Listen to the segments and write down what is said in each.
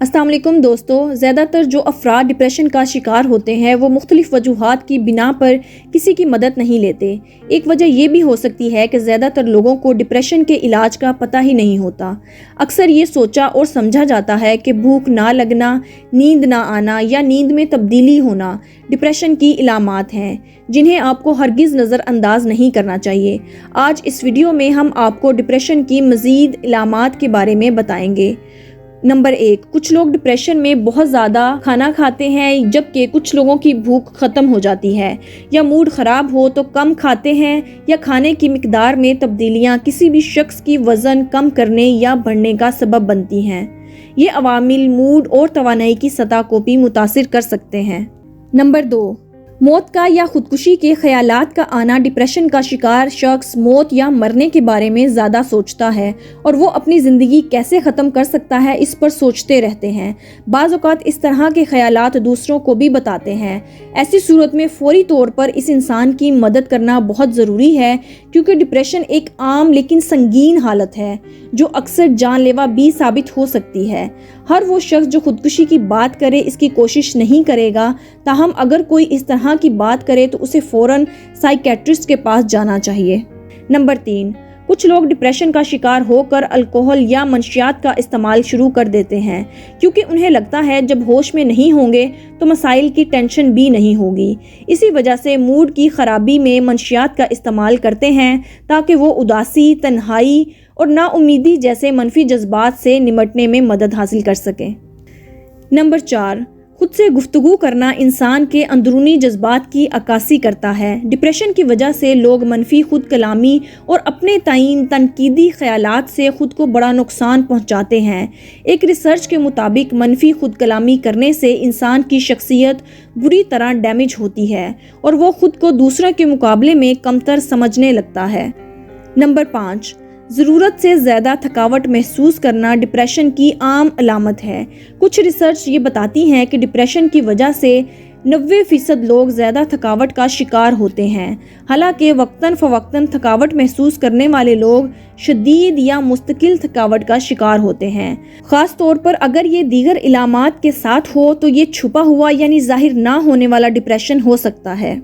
السلام علیکم دوستو، زیادہ تر جو افراد ڈپریشن کا شکار ہوتے ہیں وہ مختلف وجوہات کی بنا پر کسی کی مدد نہیں لیتے۔ ایک وجہ یہ بھی ہو سکتی ہے کہ زیادہ تر لوگوں کو ڈپریشن کے علاج کا پتہ ہی نہیں ہوتا۔ اکثر یہ سوچا اور سمجھا جاتا ہے کہ بھوک نہ لگنا، نیند نہ آنا یا نیند میں تبدیلی ہونا ڈپریشن کی علامات ہیں، جنہیں آپ کو ہرگز نظر انداز نہیں کرنا چاہیے۔ آج اس ویڈیو میں ہم آپ کو ڈپریشن کی مزید علامات کے بارے میں بتائیں گے۔ نمبر 1، کچھ لوگ ڈپریشن میں بہت زیادہ کھانا کھاتے ہیں جبکہ کچھ لوگوں کی بھوک ختم ہو جاتی ہے، یا موڈ خراب ہو تو کم کھاتے ہیں، یا کھانے کی مقدار میں تبدیلیاں کسی بھی شخص کی وزن کم کرنے یا بڑھنے کا سبب بنتی ہیں۔ یہ عوامل موڈ اور توانائی کی سطح کو بھی متاثر کر سکتے ہیں۔ نمبر 2، موت کا یا خودکشی کے خیالات کا آنا۔ ڈپریشن کا شکار شخص موت یا مرنے کے بارے میں زیادہ سوچتا ہے اور وہ اپنی زندگی کیسے ختم کر سکتا ہے اس پر سوچتے رہتے ہیں۔ بعض اوقات اس طرح کے خیالات دوسروں کو بھی بتاتے ہیں۔ ایسی صورت میں فوری طور پر اس انسان کی مدد کرنا بہت ضروری ہے، کیونکہ ڈپریشن ایک عام لیکن سنگین حالت ہے جو اکثر جان لیوا بھی ثابت ہو سکتی ہے۔ ہر وہ شخص جو خودکشی کی بات کرے اس کی کوشش نہیں کرے گا، تاہم اگر کوئی اس طرح کی بات کرے تو اسے فوراً سائیکیٹرسٹ کے پاس جانا چاہیے۔ نمبر 3، کچھ لوگ ڈپریشن کا شکار ہو کر الکوہل یا منشیات کا استعمال شروع کر دیتے ہیں، کیونکہ انہیں لگتا ہے جب ہوش میں نہیں ہوں گے تو مسائل کی ٹینشن بھی نہیں ہوگی۔ اسی وجہ سے موڈ کی خرابی میں منشیات کا استعمال کرتے ہیں تاکہ وہ اداسی، تنہائی اور نا امیدی جیسے منفی جذبات سے نمٹنے میں مدد حاصل کر سکیں۔ نمبر 4، خود سے گفتگو کرنا انسان کے اندرونی جذبات کی عکاسی کرتا ہے۔ ڈپریشن کی وجہ سے لوگ منفی خود کلامی اور اپنے تعین تنقیدی خیالات سے خود کو بڑا نقصان پہنچاتے ہیں۔ ایک ریسرچ کے مطابق منفی خود کلامی کرنے سے انسان کی شخصیت بری طرح ڈیمیج ہوتی ہے اور وہ خود کو دوسروں کے مقابلے میں کمتر سمجھنے لگتا ہے۔ نمبر 5، ضرورت سے زیادہ تھکاوٹ محسوس کرنا ڈپریشن کی عام علامت ہے۔ کچھ ریسرچ یہ بتاتی ہیں کہ ڈپریشن کی وجہ سے 90% لوگ زیادہ تھکاوٹ کا شکار ہوتے ہیں، حالانکہ وقتاً فوقتاً تھکاوٹ محسوس کرنے والے لوگ شدید یا مستقل تھکاوٹ کا شکار ہوتے ہیں۔ خاص طور پر اگر یہ دیگر علامات کے ساتھ ہو تو یہ چھپا ہوا یعنی ظاہر نہ ہونے والا ڈپریشن ہو سکتا ہے۔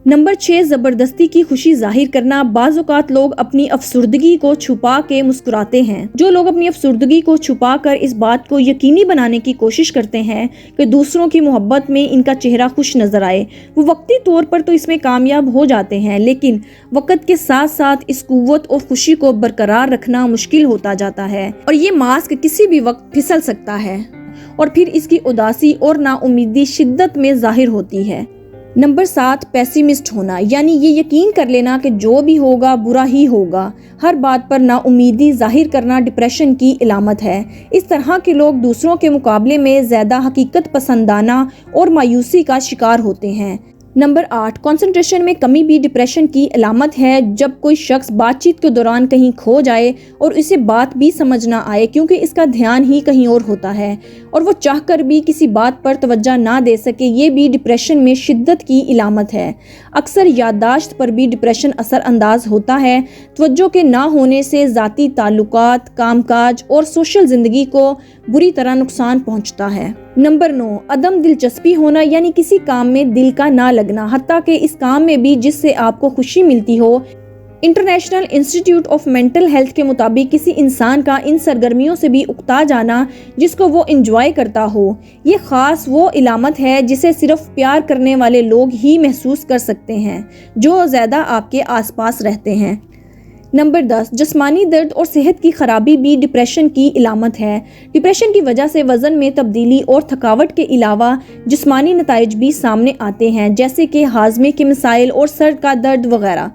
نمبر 6، زبردستی کی خوشی ظاہر کرنا۔ بعض اوقات لوگ اپنی افسردگی کو چھپا کے مسکراتے ہیں۔ جو لوگ اپنی افسردگی کو چھپا کر اس بات کو یقینی بنانے کی کوشش کرتے ہیں کہ دوسروں کی محبت میں ان کا چہرہ خوش نظر آئے، وہ وقتی طور پر تو اس میں کامیاب ہو جاتے ہیں، لیکن وقت کے ساتھ ساتھ اس قوت اور خوشی کو برقرار رکھنا مشکل ہوتا جاتا ہے، اور یہ ماسک کسی بھی وقت پھسل سکتا ہے اور پھر اس کی اداسی اور نا امیدی شدت میں ظاہر ہوتی ہے۔ نمبر 7، پیسیمسٹ ہونا، یعنی یہ یقین کر لینا کہ جو بھی ہوگا برا ہی ہوگا۔ ہر بات پر نا امیدی ظاہر کرنا ڈپریشن کی علامت ہے۔ اس طرح کے لوگ دوسروں کے مقابلے میں زیادہ حقیقت پسندانہ اور مایوسی کا شکار ہوتے ہیں۔ نمبر 8، کنسنٹریشن میں کمی بھی ڈپریشن کی علامت ہے۔ جب کوئی شخص بات چیت کے دوران کہیں کھو جائے اور اسے بات بھی سمجھ نہ آئے کیونکہ اس کا دھیان ہی کہیں اور ہوتا ہے، اور وہ چاہ کر بھی کسی بات پر توجہ نہ دے سکے، یہ بھی ڈپریشن میں شدت کی علامت ہے۔ اکثر یادداشت پر بھی ڈپریشن اثر انداز ہوتا ہے۔ توجہ کے نہ ہونے سے ذاتی تعلقات، کام کاج اور سوشل زندگی کو بری طرح نقصان پہنچتا ہے۔ نمبر 9، عدم دلچسپی ہونا، یعنی کسی کام میں دل کا نہ لگنا، حتیٰ کہ اس کام میں بھی جس سے آپ کو خوشی ملتی ہو۔ International institute of mental health کے مطابق کسی انسان کا ان سرگرمیوں سے بھی اکتا جانا جس کو وہ انجوائے کرتا ہو، یہ خاص وہ علامت ہے جسے صرف پیار کرنے والے لوگ ہی محسوس کر سکتے ہیں جو زیادہ آپ کے آس پاس رہتے ہیں۔ نمبر 10، جسمانی درد اور صحت کی خرابی بھی ڈپریشن کی علامت ہے۔ ڈپریشن کی وجہ سے وزن میں تبدیلی اور تھکاوٹ کے علاوہ جسمانی نتائج بھی سامنے آتے ہیں، جیسے کہ ہاضمے کے مسائل اور سر کا درد وغیرہ۔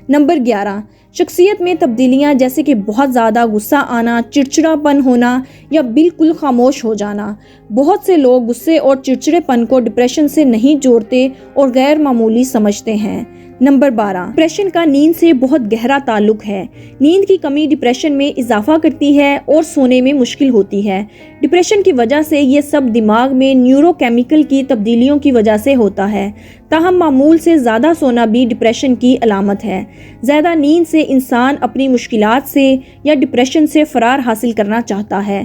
نمبر 11، شخصیت میں تبدیلیاں جیسے کہ بہت زیادہ غصہ آنا، چڑچڑا پن ہونا یا بالکل خاموش ہو جانا۔ بہت سے لوگ غصے اور چڑچڑے پن کو ڈپریشن سے نہیں جوڑتے اور غیر معمولی سمجھتے ہیں۔ نمبر 12، ڈپریشن کا نیند سے بہت گہرا تعلق ہے۔ نیند کی کمی ڈپریشن میں اضافہ کرتی ہے اور سونے میں مشکل ہوتی ہے۔ ڈپریشن کی وجہ سے یہ سب دماغ میں نیورو کیمیکل کی تبدیلیوں کی وجہ سے ہوتا ہے۔ تاہم معمول سے زیادہ سونا بھی ڈپریشن کی علامت ہے۔ زیادہ نیند سے انسان اپنی مشکلات سے یا ڈپریشن سے فرار حاصل کرنا چاہتا ہے۔